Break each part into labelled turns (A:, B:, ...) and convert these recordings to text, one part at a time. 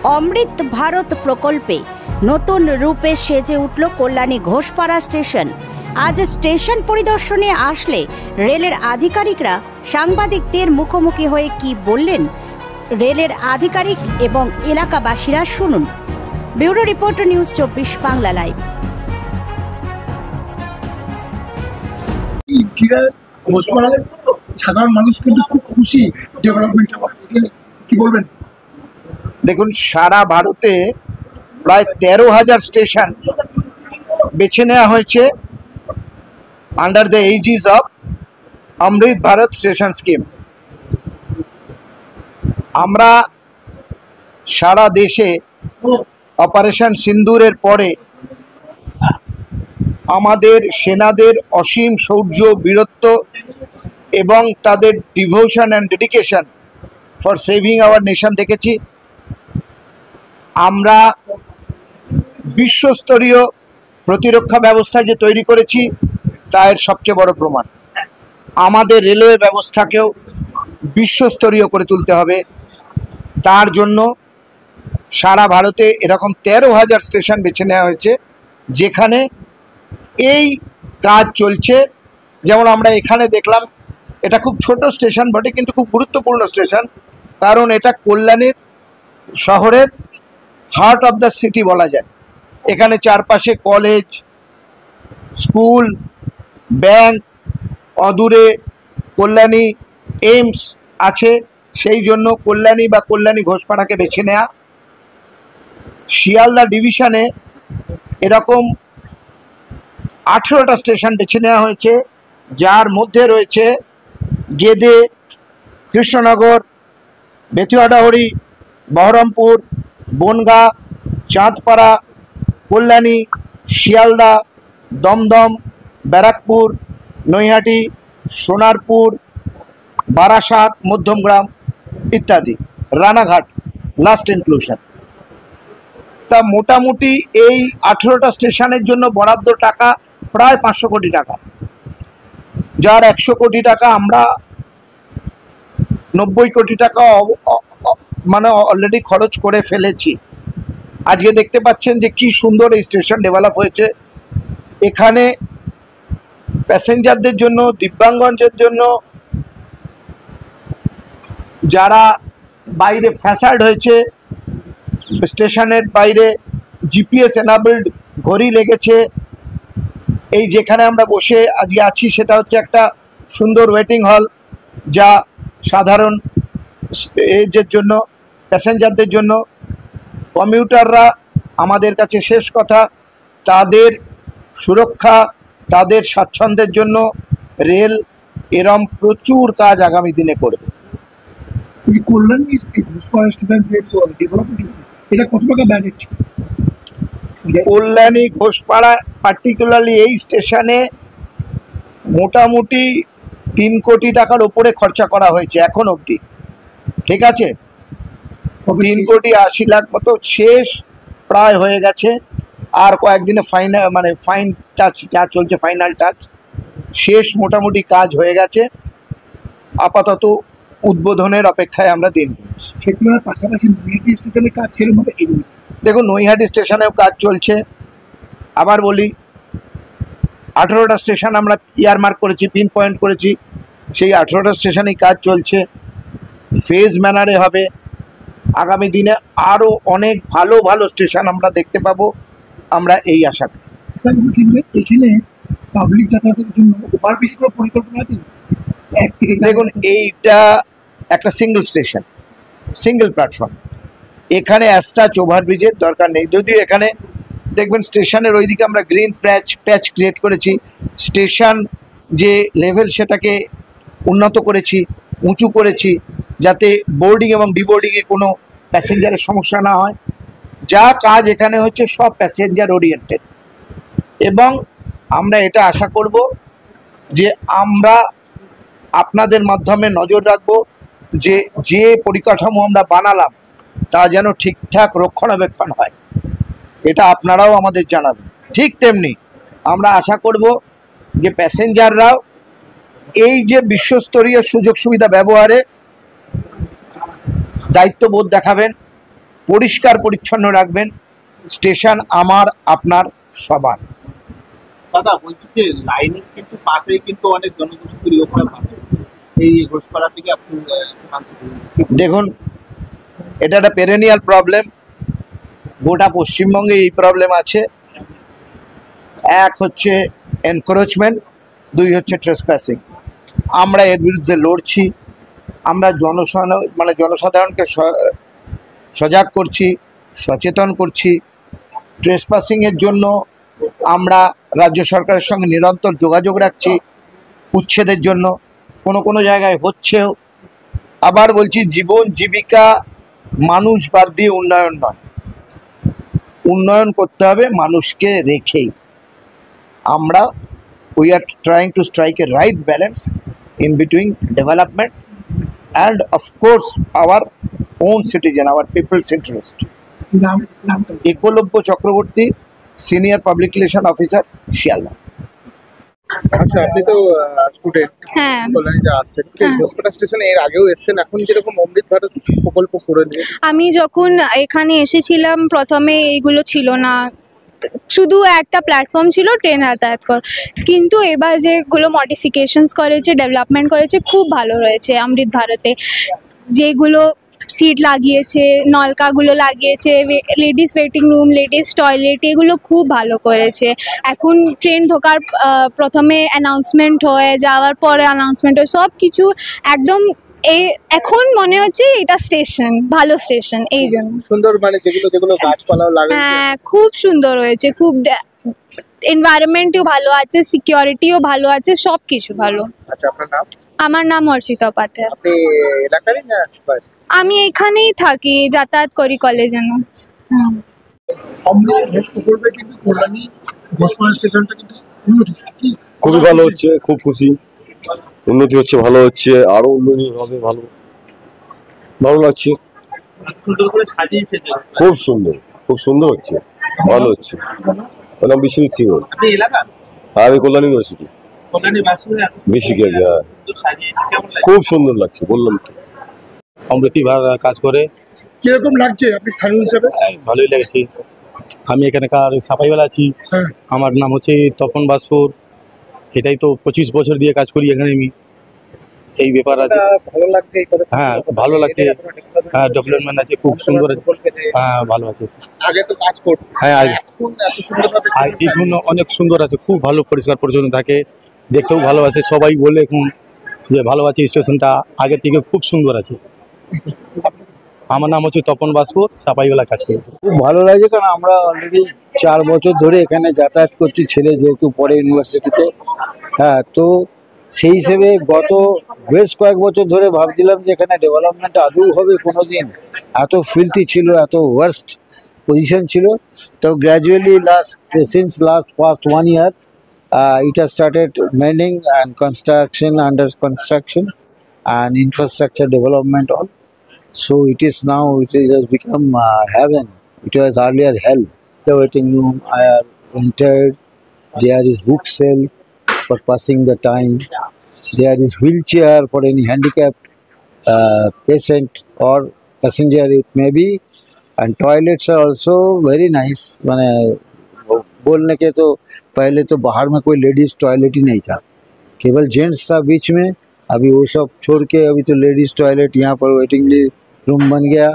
A: অমৃত ভারত প্রকল্পে নতুন রূপে সেজে উঠল কল্যাণী ঘোষপাড়া স্টেশন। আজ স্টেশন পরিদর্শনে আসলে রেলের আধিকারিকরা সাংবাদিকদের মুখোমুখি হয়ে কি বললেন রেলের আধিকারিক এবং এলাকাবাসীরা শুনুন। Bureau report, news 24 Bangla live.
B: সাধারণ মানুষ কিন্তু খুব খুশি ডেভেলপমেন্ট কি বলবেন?
C: দেখুন, সারা ভারতে প্রায় 13,000 স্টেশন বেছে নেওয়া হয়েছে under the aegis of Amrit Bharat station scheme. আমরা সারা দেশে অপারেশন সিন্দুরের পরে আমাদের সেনাদের অসীম শৌর্য, বীরত্ব এবং তাদের devotion and dedication for saving hour nation দেখেছি। আমরা বিশ্বস্তরীয় প্রতিরক্ষা ব্যবস্থা যে তৈরি করেছি তা এর সবচেয়ে বড় প্রমাণ। আমাদের রেলওয়ে ব্যবস্থাকেও বিশ্বস্তরীয় করে তুলতে হবে। তার জন্য সারা ভারতে এরকম 13,000 স্টেশন বেছে নেওয়া হয়েছে যেখানে এই কাজ চলছে। যেমন আমরা এখানে দেখলাম, এটা খুব ছোট স্টেশন বটে কিন্তু খুব গুরুত্বপূর্ণ স্টেশন, কারণ এটা কল্যাণীর শহরের হার্ট অফ দ্য সিটি বলা যায়। এখানে চারপাশে কলেজ, স্কুল, ব্যাংক, অদূরে কল্যাণী এইমস আছে। সেই জন্য কল্যাণী বা কল্যাণী ঘোষপাড়াকে বেছে নেওয়া। শিয়ালদা ডিভিশনে এরকম 18টা স্টেশন বেছে নেওয়া হয়েছে, যার মধ্যে রয়েছে গেদে, কৃষ্ণনগর, বেতুয়াডাহরি, বহরমপুর, বনগাঁ, চাঁদপাড়া, কল্যাণী, শিয়ালদা, দমদম, ব্যারাকপুর, নৈহাটি, সোনারপুর, বারাসাত, মধ্যমগ্রাম ইত্যাদি, রানাঘাট লাস্ট ইনক্লুশন। তা মোটামুটি এই 18টা স্টেশনের জন্য বরাদ্দ টাকা প্রায় 500 কোটি টাকা, যার 100 কোটি টাকা আমরা 90 কোটি টাকা মানে অলরেডি খরচ করে ফেলেছি। আজকে দেখতে পাচ্ছেন যে কি সুন্দর এই স্টেশন ডেভেলপ হয়েছে। এখানে প্যাসেঞ্জারদের জন্য, দিব্যাঙ্গদের জন্য, যারা বাইরে ফ্যাসাড হয়েছে, স্টেশনের বাইরে জিপিএস এনাবেলড ঘড়ি লেগেছে। এই যেখানে আমরা বসে আজকে আছি সেটা হচ্ছে একটা সুন্দর ওয়েটিং হল, যা সাধারণ এজের জন্য, প্যাসেঞ্জারদের জন্য। কমিউটাররা আমাদের কাছে শেষ কথা, তাদের সুরক্ষা, তাদের স্বাচ্ছন্দ্যের জন্য রেল এরম প্রচুর কাজ আগামী দিনে করবে।
B: কল্যাণী ঘোষপাড়া স্টেশন যে ডেভেলপমেন্ট, এটা কত টাকা বাজেট?
C: কল্যাণী ঘোষপাড়া পার্টিকুলারলি এই স্টেশনে মোটামুটি 3 কোটি টাকার ওপরে খরচা করা হয়েছে এখন অবধি। ঠিক আছে, 3 কোটি 80 লাখ মতো শেষ প্রায় হয়ে গেছে। আর কয়েকদিনে ফাইন টাচ যা চলছে, ফাইনাল টাচ শেষ, মোটামুটি কাজ হয়ে গেছে। আপাতত উদ্বোধনের অপেক্ষায় আমরা দিন গুনছি।
B: সেগুলোর পাশাপাশি নৈহাটি স্টেশনের কাজ সেরকমভাবে এগোয়।
C: দেখুন, নৈহাটি স্টেশনেও কাজ চলছে। আবার বলি, 18টা স্টেশন আমরা ইয়ারমার্ক করেছি, পিন পয়েন্ট করেছি, সেই 18টা স্টেশনেই কাজ চলছে। ফেজ ম্যানারে হবে। আগামী দিনে আরও অনেক ভালো ভালো স্টেশন আমরা দেখতে পাবো, আমরা এই আশা করি।
B: এখানে পাবলিক যাতায়াতের জন্য ওভারব্রিজ করার পরিকল্পনা আছে?
C: দেখুন, এইটা একটা সিঙ্গেল স্টেশন, সিঙ্গেল প্ল্যাটফর্ম। এখানে অ্যাজ সাচ ওভারব্রিজের দরকার নেই। যদিও এখানে দেখবেন স্টেশনের ওইদিকে আমরা গ্রিন প্যাচ ক্রিয়েট করেছি, স্টেশন যে লেভেল সেটাকে উন্নত করেছি, উঁচু করেছি, যাতে বোর্ডিং এবং ডিবোর্ডিংয়ে কোনো প্যাসেঞ্জারের সমস্যা না হয়। যা কাজ এখানে হচ্ছে সব প্যাসেঞ্জার ওরিয়েন্টেড, এবং আমরা এটা আশা করব যে আমরা আপনাদের মাধ্যমে নজর রাখব যে যে পরিকাঠামো আমরা বানালাম তা যেন ঠিকঠাক রক্ষণাবেক্ষণ হয়। এটা আপনারাও আমাদের জানাবেন। ঠিক তেমনি আমরা আশা করব যে প্যাসেঞ্জাররাও এই যে বিশ্বস্তরীয় সুযোগ সুবিধা ব্যবহারে দায়িত্ববোধ দেখাবেন পরিষ্কার পরিচ্ছন্ন রাখবেন। স্টেশন আমার, আপনার, সবার।
D: দাদা বলছি যে লাইনের কিন্তু পাশেই কিন্তু অনেক জনবসতির লোকরা বাস করছে, এই ঘোষপাড়া থেকে আপনি সীমান্ত
C: দেখুন, এটা একটা পেরেনিয়াল প্রবলেম, গোটা পশ্চিমবঙ্গে এই প্রবলেম আছে। এক হচ্ছে এনক্রোচমেন্ট, দুই হচ্ছে ট্রেসপ্যাসিং। আমরা এর বিরুদ্ধে লড়ছি। আমরা জনসাধারণকে সজাগ করছি, সচেতন করছি। ট্রেসপাসিংয়ের জন্য আমরা রাজ্য সরকারের সঙ্গে নিরন্তর যোগাযোগ রাখছি, উচ্ছেদের জন্য। কোনো জায়গায় হচ্ছেও। আবার বলছি, জীবন জীবিকা মানুষ বাদ দিয়ে উন্নয়ন নয়, উন্নয়ন করতে হবে মানুষকে রেখেই। আমরা we are trying to strike A right balance in between development and of course our own citizen, our people's interest.
B: নামটা
C: Ekalavya Chakraborty, senior public relation officer, Sealdah.
D: আচ্ছা, আপনি তো স্টুডেন্ট,
E: হ্যাঁ
D: কল্যাণীতে আসছেন,
E: হ্যাঁ।
D: ঘোষপাড়া স্টেশনে এর আগেও এসেছেন, এখন যেরকম অমৃত ভারত প্রকল্প করে দিয়ে
E: আমি যখন এখানে এসেছিলাম প্রথমে এইগুলো ছিল না, শুধু একটা প্ল্যাটফর্ম ছিল ট্রেন যাতায়াত কর, কিন্তু এবার যেগুলো মডিফিকেশনস করেছে, ডেভেলপমেন্ট করেছে, খুব ভালো রয়েছে অমৃত ভারতে। যেগুলো সিট লাগিয়েছে, নলকাগুলো লাগিয়েছে, ladies waiting room, ladies toilet, এগুলো খুব ভালো করেছে। এখন ট্রেন ঢোকার প্রথমে অ্যানাউন্সমেন্ট হয়, যাওয়ার পরে অ্যানাউন্সমেন্ট হয়, সব কিছু একদম এখন মনে হচ্ছে এটা স্টেশন, ভালো স্টেশন, এই জন্য।
D: সুন্দর, মানে যেগুলো গাছপালাও লাগানো।
E: হ্যাঁ, খুব সুন্দর হয়েছে, খুব এনভায়রনমেন্টও ভালো আছে, সিকিউরিটিও ভালো আছে, সব কিছু ভালো।
D: আচ্ছা, আপনার নাম?
E: আমার নাম অর্চিতা উপাধ্যায়।
D: আপনি এলাকারই না?
E: আমি এখানেই থাকি, যাতায়াত করি কলেজে।
B: অমৃত ভারত প্রকল্পে কিন্তু কল্যাণী ঘোষপাড়া স্টেশনটা কিন্তু উন্নতি হচ্ছে। কি
F: খুবই ভালো হচ্ছে, খুব খুশি। উন্নতি হচ্ছে, ভালো হচ্ছে, আরো উন্নতি হবে, ভালো ভালো লাগছে।
D: সুন্দর করে সাজিয়েছে যে।
F: খুব সুন্দর, খুব সুন্দর হচ্ছে, ভালো হচ্ছে। আমার নাম বিশ্বজিৎ সিংহ।
D: আপনি এলাকার?
F: আমি কল্যাণ ইউনিভার্সিটি
D: কল্যাণী বাসী হয়ে আসছেন?
F: বেশি কে, হ্যাঁ।
D: সুন্দর সাজিয়েছে, কেমন লাগে?
F: খুব সুন্দর লাগছে, বললাম তো।
G: অমৃতি কাজ করে
B: কিরকম লাগছে আপনি স্থানীয় হিসেবে?
G: ভালোই লেগেছে। আমি এখানকার সাফাইওয়ালা আছি।
B: হ্যাঁ।
G: আমার নাম হচ্ছে তপন বাসপুর। এটাই তো 25 বছর দিয়ে কাজ করি এখানে আমি। এই ব্যাপার আছে।
D: ভালো লাগছে এই পদক্ষেপ?
G: হ্যাঁ, ভালো লাগছে। হ্যাঁ, ডেভেলপমেন্ট আছে, খুব সুন্দর আছে। হ্যাঁ, ভালো আছে।
D: আগে তো কাজ করতো,
G: হ্যাঁ,
D: এখন এত সুন্দরভাবে
G: আর এগুলো অনেক সুন্দর আছে, খুব ভালো, পরিষ্কার পরিচ্ছন্ন থাকে, দেখতেও ভালো আছে। সবাই বলে এখন যে ভালো আছে স্টেশনটা, আগে থেকে খুব সুন্দর আছে। আমার নাম হচ্ছে তপন বাসপুর, সাফাইওয়ালা কাজ করেছে।
H: খুব ভালো লাগছে, কারণ আমরা অলরেডি 4 বছর ধরে এখানে যাতায়াত করছি, ছেলে যেহেতু পড়ে ইউনিভার্সিটিতে। হ্যাঁ, তো সেই হিসেবে গত বেশ কয়েক বছর ধরে ভাবছিলাম যে এখানে ডেভেলপমেন্ট আদৌ হবে কোনোদিন। এত ফিল্থি ছিল, এত ওয়ার্স্ট পজিশন ছিল। তো gradually since past 1 year it has started mending and construction, under construction and infrastructure development all. So it has become heaven. It was earlier hell. The waiting room, I have entered. There is book sale for passing the time. There is wheelchair for any handicapped patient or passenger it may be. And toilets are also very nice. मैंने बोलने के तो पहले तो बाहर में कोई ladies toilet ही नहीं था, केवल जेंट्स था बीच में। अभी वो सब छोड़ के अभी तो लेडीज टॉयलेट यहाँ पर वेटिंग रूम बन गया।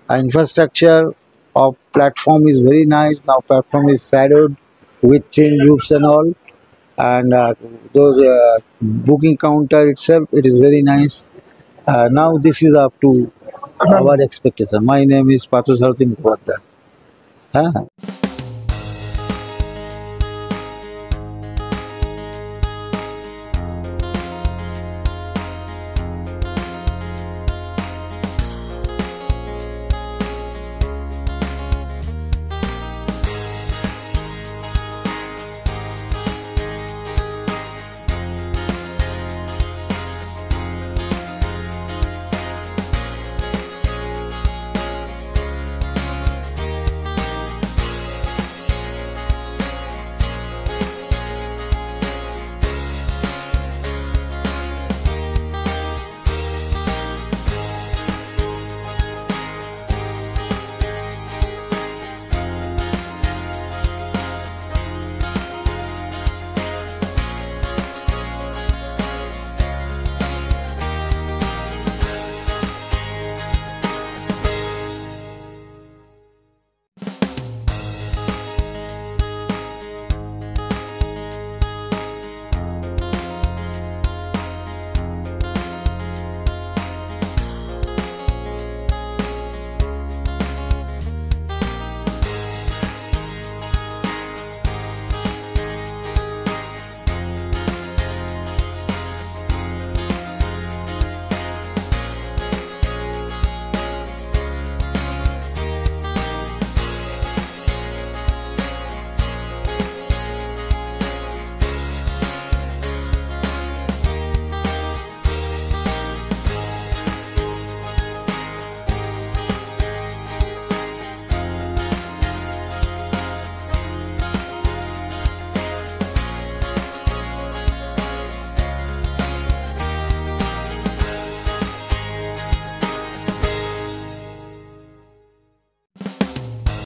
H: Infrastructure of platform is very nice. Now platform is shadowed with tin roofs and all. And those booking counter itself, it is very nice. Now this is up to our expectation. My name is Pathusarthin Mukhotdar.